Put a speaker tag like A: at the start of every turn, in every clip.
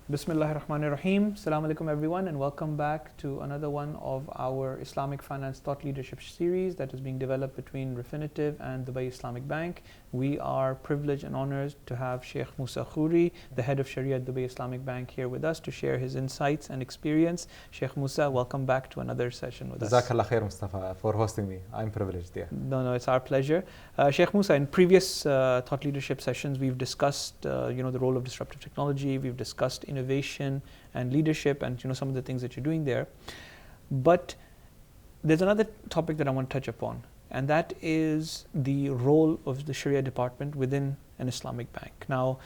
A: Bismillahir Rahmanir Rahim. Assalamu alaikum everyone, and welcome back to another one of our Islamic Finance Thought Leadership series that is being developed between Refinitiv and Dubai Islamic Bank. We are privileged and honored to have Sheikh Moosa Khoory, the head of Sharia at Dubai Islamic Bank, here with us to share his insights and experience. Sheikh Moosa, welcome back to another session with us.
B: Jazakallah khair, Mustafa, for hosting me. I'm privileged, yeah.
A: No, it's our pleasure. Sheikh Moosa, in previous Thought Leadership sessions, we've discussed the role of disruptive technology. We've discussed innovation and leadership and some of the things that you're doing there. But there's another topic that I want to touch upon, and that is the role of the Sharia department within an Islamic bank. Now,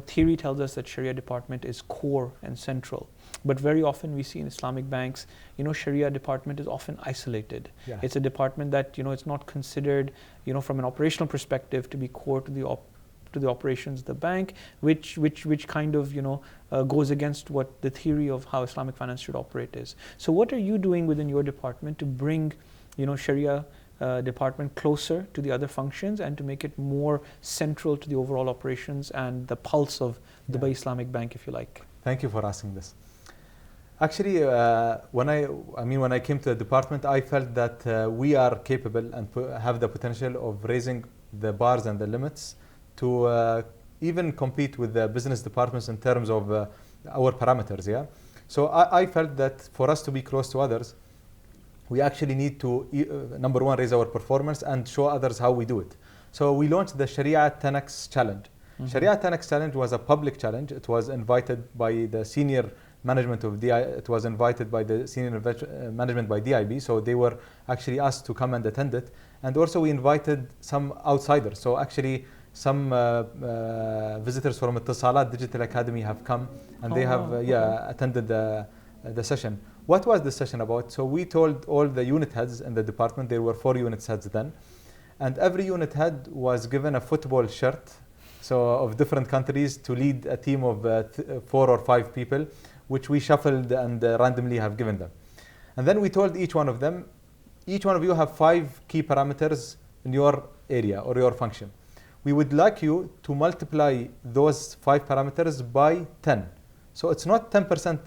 A: theory tells us that Sharia department is core and central, but very often we see in Islamic banks, Sharia department is often isolated.
B: Yeah.
A: It's a department that, it's not considered, from an operational perspective to be core to the operations of the bank, which kind of goes against what the theory of how Islamic finance should operate is. So what are you doing within your department to bring Sharia department closer to the other functions and to make it more central to the overall operations and the pulse of Dubai Islamic Bank, if you like?
B: Thank you for asking this. Actually, when I came to the department, I felt that we are capable and have the potential of raising the bars and the limits to even compete with the business departments in terms of our parameters. Yeah. So I felt that for us to be close to others, we actually need to number one, raise our performance and show others how we do it. So we launched the Sharia 10x challenge. Mm-hmm. Sharia 10x challenge was a public challenge. It was invited by the senior management of DIB. It was invited by the senior management by DIB. So they were actually asked to come and attend it. And also we invited some outsiders. So actually some visitors from Ittisalat Digital Academy have come, and they have attended the session. What was the session about? So we told all the unit heads in the department, there were 4 unit heads then, and every unit head was given a football shirt, so of different countries, to lead a team of 4 or 5 people, which we shuffled and randomly have given them. And then we told each one of them, each one of you have 5 key parameters in your area or your function. We would like you to multiply those 5 parameters by 10. So it's not 10%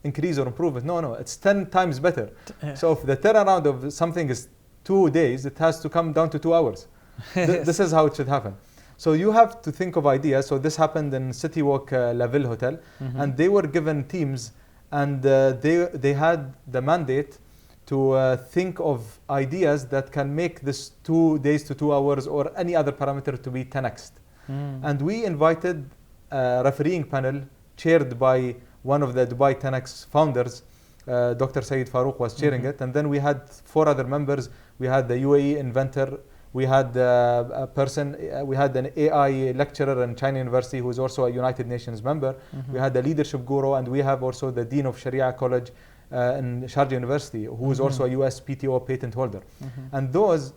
B: increase or improvement. No, it's 10 times better. So if the turnaround of something is 2 days, it has to come down to 2 hours. This is how it should happen. So you have to think of ideas. So this happened in City Walk La Ville Hotel, and they were given teams, and they had the mandate to think of ideas that can make this 2 days to 2 hours or any other parameter to be 10x. And we invited a refereeing panel chaired by one of the Dubai 10x founders, Dr. Saeed Farouk was chairing it. And then we had 4 other members. We had the UAE inventor. We had a person, we had an AI lecturer in China University who is also a United Nations member. We had the leadership guru, and we have also the Dean of Sharia College in Sharjah University, who is also a US PTO patent holder. And those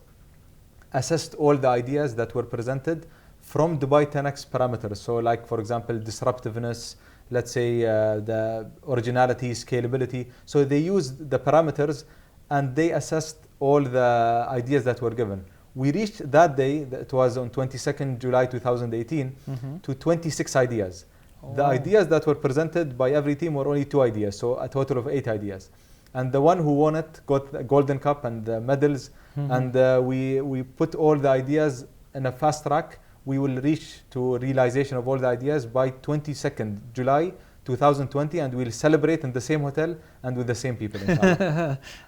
B: assessed all the ideas that were presented from Dubai 10x parameters. So like, for example, disruptiveness, let's say the originality, scalability. So they used the parameters and they assessed all the ideas that were given. We reached that day, it was on 22nd July 2018, to 26 ideas. The ideas that were presented by every team were only 2 ideas, so a total of 8 ideas. And the one who won it got a golden cup and medals. And we put all the ideas in a fast track. We will reach to realization of all the ideas by 22nd July 2020, and we'll celebrate in the same hotel and with the same people.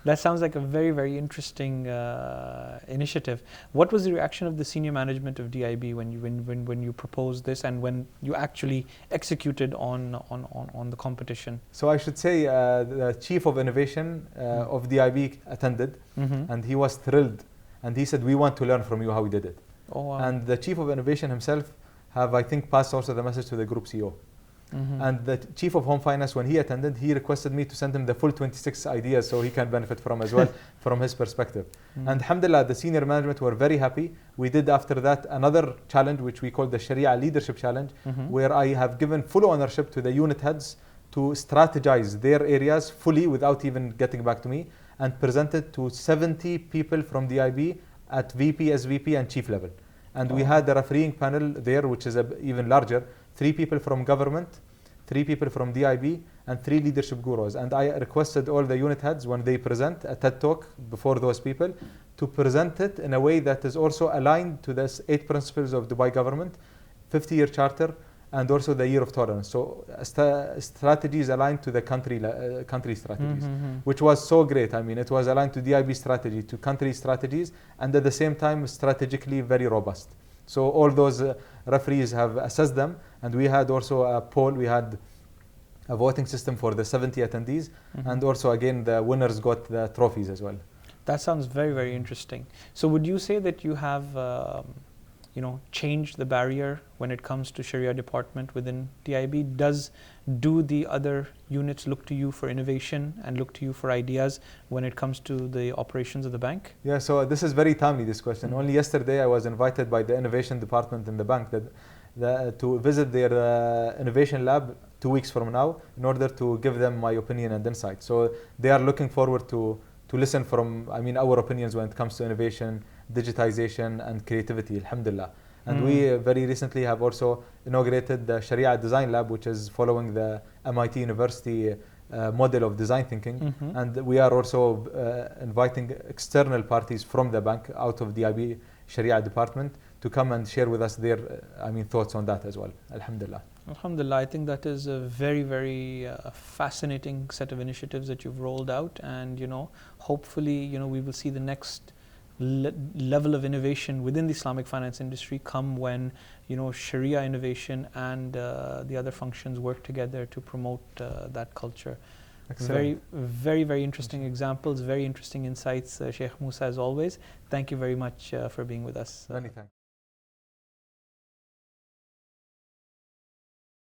A: That sounds like a very, very interesting initiative. What was the reaction of the senior management of DIB when you proposed this and when you actually executed on the competition?
B: So I should say the chief of innovation of DIB attended, and he was thrilled, and he said, "We want to learn from you how we did it."
A: Oh, wow.
B: And the chief of innovation himself have, I think, passed also the message to the group CEO. And the chief of home finance, when he attended, he requested me to send him the full 26 ideas so he can benefit from as well from his perspective. And alhamdulillah, the senior management were very happy. We did after that another challenge which we call the Sharia Leadership Challenge, where I have given full ownership to the unit heads to strategize their areas fully without even getting back to me, and present it to 70 people from DIB at VP, SVP and chief level. And we had a refereeing panel there, which is even larger, 3 people from government, 3 people from DIB, and 3 leadership gurus. And I requested all the unit heads, when they present a TED talk before those people, to present it in a way that is also aligned to the 8 principles of Dubai government, 50-year charter, and also the year of tolerance. So strategies aligned to the country strategies, which was so great. I mean, it was aligned to DIB strategy, to country strategies, and at the same time strategically very robust. So all those referees have assessed them, and we had also a poll. We had a voting system for the 70 attendees, and also again the winners got the trophies as well.
A: That sounds very, very interesting. So would you say that you have changed the barrier when it comes to Sharia department within DIB? Do the other units look to you for innovation and look to you for ideas when it comes to the operations of the bank?
B: Yeah, so this is very timely, this question. Only yesterday I was invited by the innovation department in the bank to visit their innovation lab 2 weeks from now in order to give them my opinion and insight. So they are looking forward to listen from, our opinions when it comes to innovation, digitization, and creativity, alhamdulillah. And we very recently have also inaugurated the Sharia Design Lab, which is following the MIT University model of design thinking. And we are also inviting external parties from the bank out of the DIB Sharia department to come and share with us their thoughts on that as well, alhamdulillah.
A: Alhamdulillah, I think that is a very, very fascinating set of initiatives that you've rolled out, and hopefully we will see the next level of innovation within the Islamic finance industry come when Sharia innovation and the other functions work together to promote that culture. Excellent. Very, very interesting examples, very interesting insights, Sheikh Moosa, as always. Thank you very much for being with us.
B: Many thanks.